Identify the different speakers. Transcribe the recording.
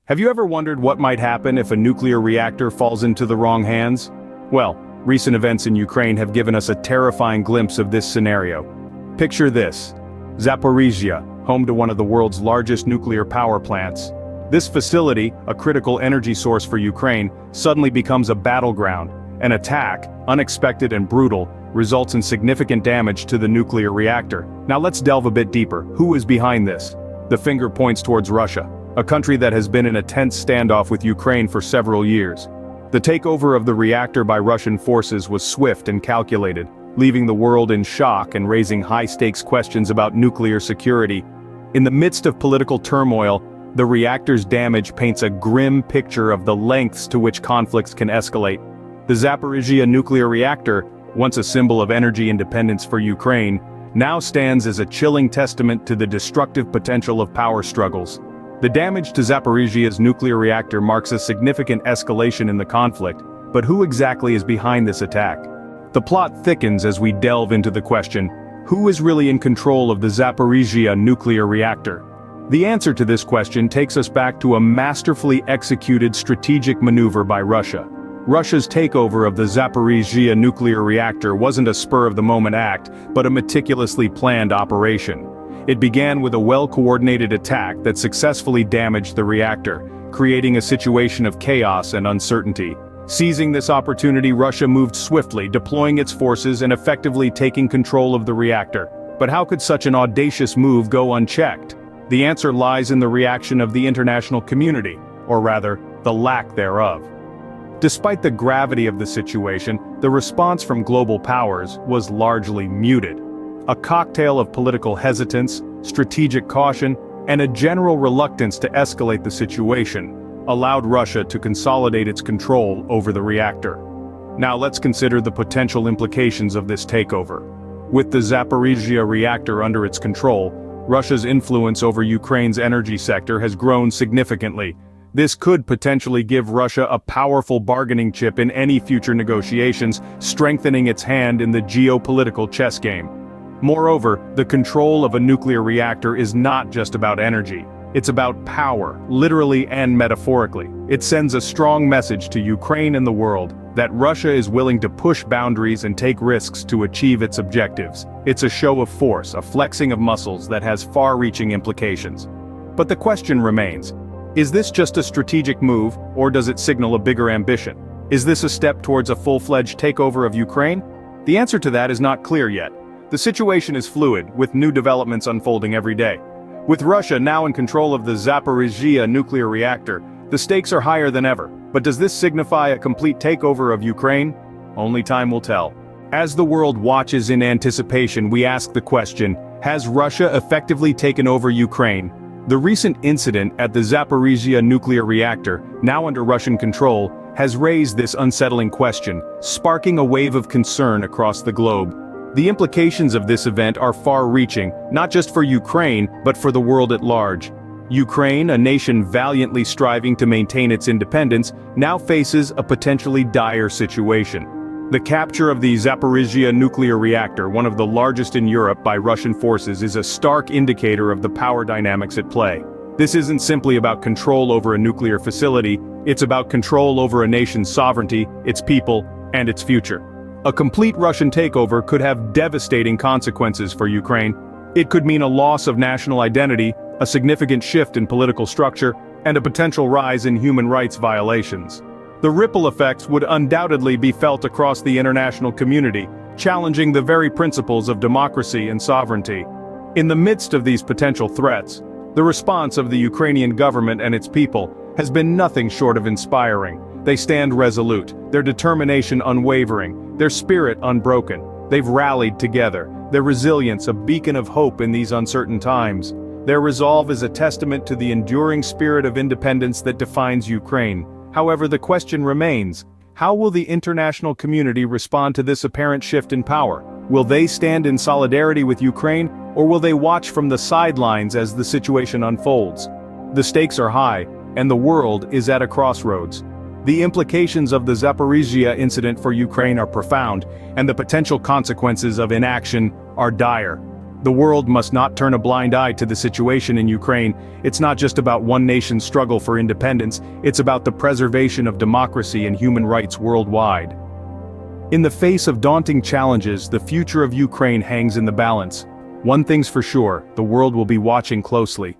Speaker 1: Have you ever wondered what might happen if a nuclear reactor falls into the wrong hands? Well, recent events in Ukraine have given us a terrifying glimpse of this scenario. Picture this: Zaporizhzhia, home to one of the world's largest nuclear power plants. This facility, a critical energy source for Ukraine, suddenly becomes a battleground. An attack, unexpected and brutal, results in significant damage to the nuclear reactor. Now let's delve a bit deeper. Who is behind this? The finger points towards Russia, a country that has been in a tense standoff with Ukraine for several years. The takeover of the reactor by Russian forces was swift and calculated, leaving the world in shock and raising high-stakes questions about nuclear security. In the midst of political turmoil, the reactor's damage paints a grim picture of the lengths to which conflicts can escalate. The Zaporizhzhia nuclear reactor, once a symbol of energy independence for Ukraine, now stands as a chilling testament to the destructive potential of power struggles. The damage to Zaporizhzhia's nuclear reactor marks a significant escalation in the conflict, but who exactly is behind this attack? The plot thickens as we delve into the question: who is really in control of the Zaporizhzhia nuclear reactor? The answer to this question takes us back to a masterfully executed strategic maneuver by Russia. Russia's takeover of the Zaporizhzhia nuclear reactor wasn't a spur-of-the-moment act, but a meticulously planned operation. It began with a well-coordinated attack that successfully damaged the reactor, creating a situation of chaos and uncertainty. Seizing this opportunity, Russia moved swiftly, deploying its forces and effectively taking control of the reactor. But how could such an audacious move go unchecked? The answer lies in the reaction of the international community, or rather, the lack thereof. Despite the gravity of the situation, the response from global powers was largely muted. A cocktail of political hesitance, strategic caution, and a general reluctance to escalate the situation allowed Russia to consolidate its control over the reactor. Now let's consider the potential implications of this takeover. With the Zaporizhzhia reactor under its control, Russia's influence over Ukraine's energy sector has grown significantly. This could potentially give Russia a powerful bargaining chip in any future negotiations, strengthening its hand in the geopolitical chess game. Moreover, the control of a nuclear reactor is not just about energy. It's about power, literally and metaphorically. It sends a strong message to Ukraine and the world that Russia is willing to push boundaries and take risks to achieve its objectives. It's a show of force, a flexing of muscles that has far-reaching implications. But the question remains: is this just a strategic move, or does it signal a bigger ambition? Is this a step towards a full-fledged takeover of Ukraine? The answer to that is not clear yet. The situation is fluid, with new developments unfolding every day. With Russia now in control of the Zaporizhzhia nuclear reactor, the stakes are higher than ever. But does this signify a complete takeover of Ukraine? Only time will tell. As the world watches in anticipation, we ask the question: has Russia effectively taken over Ukraine? The recent incident at the Zaporizhzhia nuclear reactor, now under Russian control, has raised this unsettling question, sparking a wave of concern across the globe. The implications of this event are far-reaching, not just for Ukraine, but for the world at large. Ukraine, a nation valiantly striving to maintain its independence, now faces a potentially dire situation. The capture of the Zaporizhzhia nuclear reactor, one of the largest in Europe, by Russian forces is a stark indicator of the power dynamics at play. This isn't simply about control over a nuclear facility, it's about control over a nation's sovereignty, its people, and its future. A complete Russian takeover could have devastating consequences for Ukraine. It could mean a loss of national identity, a significant shift in political structure, and a potential rise in human rights violations. The ripple effects would undoubtedly be felt across the international community, challenging the very principles of democracy and sovereignty. In the midst of these potential threats, the response of the Ukrainian government and its people has been nothing short of inspiring. They stand resolute, their determination unwavering, their spirit unbroken. They've rallied together, their resilience a beacon of hope in these uncertain times. Their resolve is a testament to the enduring spirit of independence that defines Ukraine. However, the question remains: how will the international community respond to this apparent shift in power? Will they stand in solidarity with Ukraine, or will they watch from the sidelines as the situation unfolds? The stakes are high, and the world is at a crossroads. The implications of the Zaporizhzhia incident for Ukraine are profound, and the potential consequences of inaction are dire. The world must not turn a blind eye to the situation in Ukraine. It's not just about one nation's struggle for independence, it's about the preservation of democracy and human rights worldwide. In the face of daunting challenges, the future of Ukraine hangs in the balance. One thing's for sure, the world will be watching closely.